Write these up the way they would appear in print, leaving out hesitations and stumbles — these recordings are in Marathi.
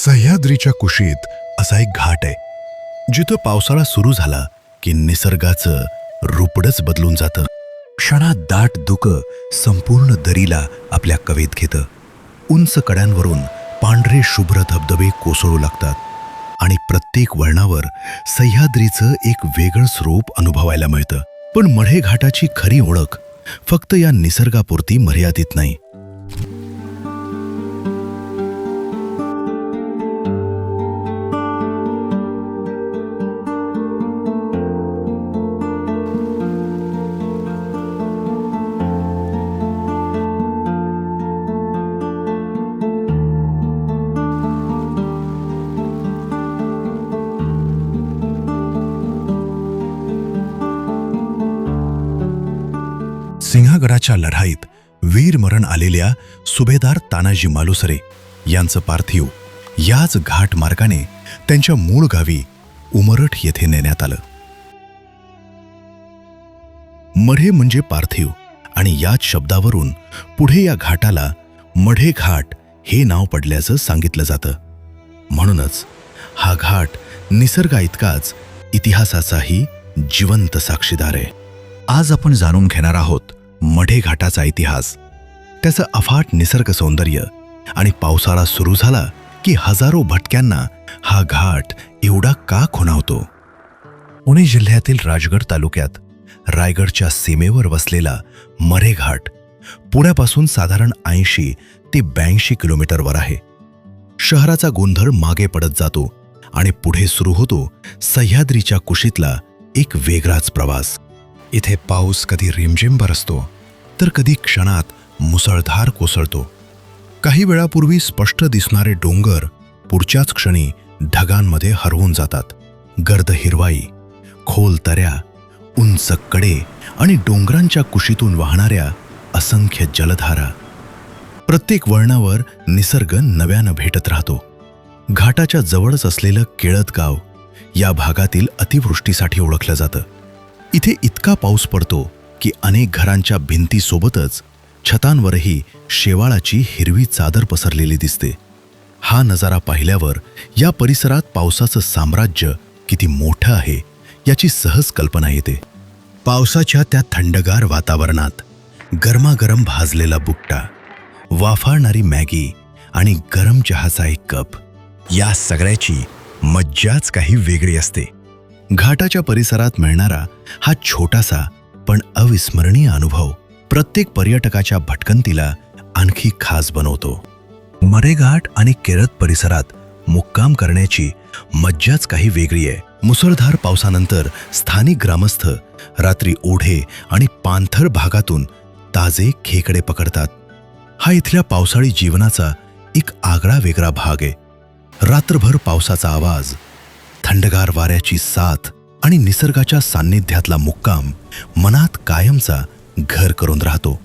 सह्याद्रीच्या कुशीत असा एक घाट आहे जिथं पावसाळा सुरू झाला की निसर्गाचं रूपडच बदलून जातं. क्षणात दाट धुकं संपूर्ण दरीला आपल्या कवेत घेतं. उंच कड्यांवरून पांढरे शुभ्र धबधबे कोसळू लागतात आणि प्रत्येक वळणावर सह्याद्रीचं एक वेगळंच रूप अनुभवायला मिळतं. पण मढे घाटाची खरी ओळख फक्त या निसर्गापुरती मर्यादित नाही. सिंहगडाच्या लढाईत वीरमरण आलेल्या सुभेदार तानाजी मालुसरे यांचं पार्थिव याच घाट मार्गाने त्यांच्या मूळ गावी उमरठ येथे नेण्यात आलं. मढे म्हणजे पार्थिव आणि याच शब्दावरून पुढे या घाटाला मढे घाट हे नाव पडल्याचं सांगितलं जातं. म्हणूनच हा घाट निसर्गाइतकाच इतिहासाचाही जिवंत साक्षीदार आहे. आज आपण जाणून घेणार आहोत मढे घाटाचा इतिहास, त्याचं अफाट निसर्ग सौंदर्य आणि पावसाळा सुरू झाला की हजारो भटक्यांना हा घाट एवढा का खुणावतो. पुणे जिल्ह्यातील राजगड तालुक्यात रायगडच्या सीमेवर वसलेला मढे घाट पुण्यापासून साधारण 80 ते 82 किलोमीटरवर आहे. शहराचा गोंधळ मागे पडत जातो आणि पुढे सुरू होतो सह्याद्रीच्या कुशीतला एक वेगळाच प्रवास. इथे पाऊस कधी रिमझिम बरसतो तर कधी क्षणात मुसळधार कोसळतो. काही वेळापूर्वी स्पष्ट दिसणारे डोंगर पुढच्याच क्षणी ढगांमध्ये हरवून जातात. गर्द हिरवाई, खोल तऱ्या, उंच कडे आणि डोंगरांच्या कुशीतून वाहणाऱ्या असंख्य जलधारा. प्रत्येक वळणावर निसर्ग नव्यानं भेटत राहतो. घाटाच्या जवळच असलेलं केळत गाव या भागातील अतिवृष्टीसाठी ओळखलं जातं. इथे इतका पाऊस पडतो की अनेक घरांच्या भिंतीसोबतच छतांवरही शेवाळाची हिरवी चादर पसरलेली दिसते. हा नजारा पाहिल्यावर या परिसरात पावसाचं साम्राज्य किती मोठं आहे याची सहज कल्पना येते. पावसाच्या त्या थंडगार वातावरणात गरमागरम भाजलेला बुट्टा, वाफाळणारी मॅगी आणि गरम चहाचा एक कप, या सगळ्याची मज्जाच काही वेगळी असते. घाटाच्या परिसरात मिळणारा हा छोटासा पण अविस्मरणीय अनुभव प्रत्येक पर्यटकाच्या भटकंतीला आणखी खास बनवतो. मढे घाट आणि केळत परिसरात मुक्काम करण्याची मज्जाच काही वेगळी आहे. मुसळधार पावसानंतर स्थानिक ग्रामस्थ रात्री ओढे आणि पाणथळ भागातून ताजे खेकडे पकडतात. हा इथल्या पावसाळी जीवनाचा एक आगळा वेगळा भाग आहे. रात्रभर पावसाचा आवाज, थंडगार वाऱ्याची साथ आणि निसर्गाच्या सान्निध्यातला मुक्काम मनात कायमचा घर करून राहतो.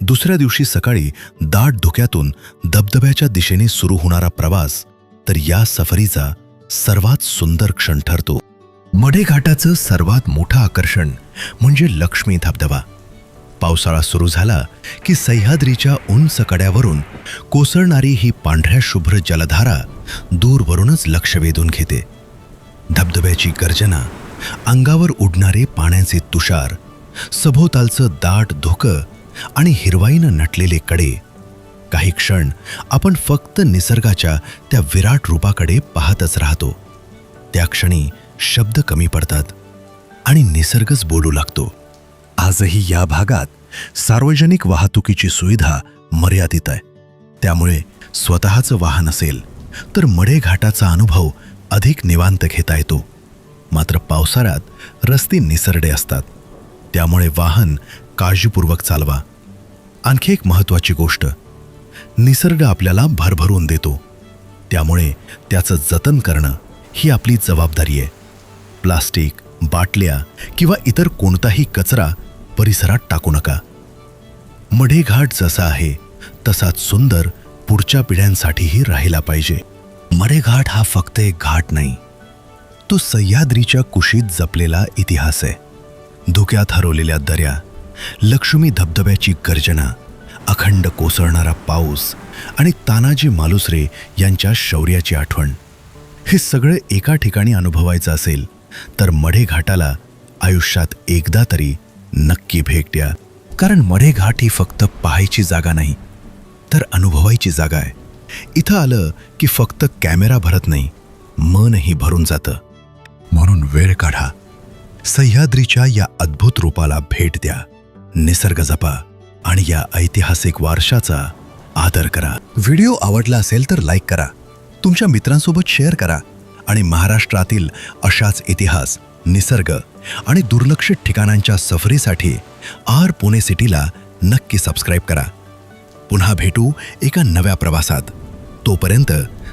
दुसऱ्या दिवशी सकाळी दाट धुक्यातून धबधब्याच्या दिशेने सुरू होणारा प्रवास तर या सफरीचा सर्वात सुंदर क्षण ठरतो. मढे घाटाचं सर्वात मोठं आकर्षण म्हणजे लक्ष्मी धबधबा. पावसाळा सुरू झाला की सह्याद्रीच्या उंच कड्यावरून कोसळणारी ही पांढऱ्या शुभ्र जलधारा दूरवरूनच लक्ष वेधून घेते. धबधब्याची गर्जना, अंगावर उडणारे पाण्याचे तुषार, सभोवतालचं दाट धुकं आणि हिरवाईनं नटलेले कडे. काही क्षण आपण फक्त निसर्गाच्या त्या विराट रूपाकडे पाहतच राहतो. त्या क्षणी शब्द कमी पडतात आणि निसर्गच बोलू लागतो. आजही या भागात सार्वजनिक वाहतुकीची सुविधा मर्यादित आहे. त्यामुळे स्वतःचं वाहन असेल तर मढे घाटाचा अनुभव अधिक निवांत घेता येतो. मात्र पावसाळ्यात रस्ते निसरडे असतात, त्यामुळे वाहन काळजीपूर्वक चालवा. आणखी एक महत्त्वाची गोष्ट, निसर्ग आपल्याला भरभरून देतो, त्यामुळे त्याचं जतन करणं ही आपली जबाबदारी आहे. प्लास्टिक, बाटल्या किंवा इतर कोणताही कचरा परिसरात टाकू नका. मढे घाट जसा आहे तसाच सुंदर पुढच्या पिढ्यांसाठीही राहिला पाहिजे. मढे घाट हा फक्त एक घाट नाही, तो सह्याद्रीच्या कुशीत जपलेला इतिहास आहे. धुक्यात हरवलेल्या दऱ्या, लक्ष्मी धबधब्याची गर्जना, अखंड कोसळणारा पाऊस आणि तानाजी मालुसरे यांच्या शौर्याची आठवण. हे सगळं एका ठिकाणी अनुभवायचं असेल तर मढे घाटाला आयुष्यात एकदा तरी नक्की भेट द्या. कारण मढे घाट ही फक्त पाहायची जागा नाही तर अनुभवायची जागा आहे. इथं आलं की फक्त कॅमेरा भरत नाही, मनही भरून जातं. म्हणून वेळ काढा, सह्याद्रीच्या या अद्भुत रूपाला भेट द्या, निसर्ग जपा आणि या ऐतिहासिक वारशाचा आदर करा. व्हिडिओ आवडला असेल तर लाईक करा, तुमच्या मित्रांसोबत शेअर करा आणि महाराष्ट्रातील अशाच इतिहास, निसर्ग आणि दुर्लक्षित ठिकाणांच्या सफरीसाठी आर पुणे सिटीला नक्की सबस्क्राईब करा. पुन्हा भेटू एका नव्या प्रवासात. तोपर्यंत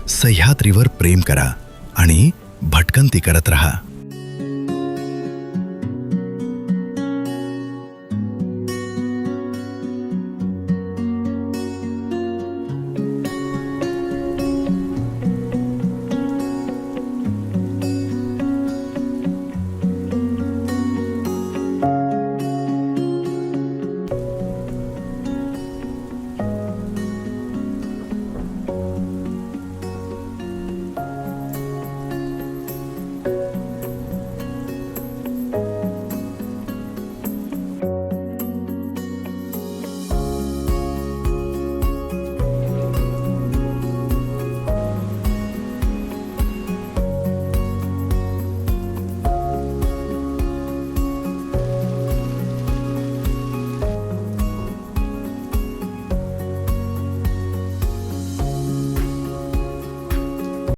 सह्याद्रीवर प्रेम करा आणि भटकंती करत रहा.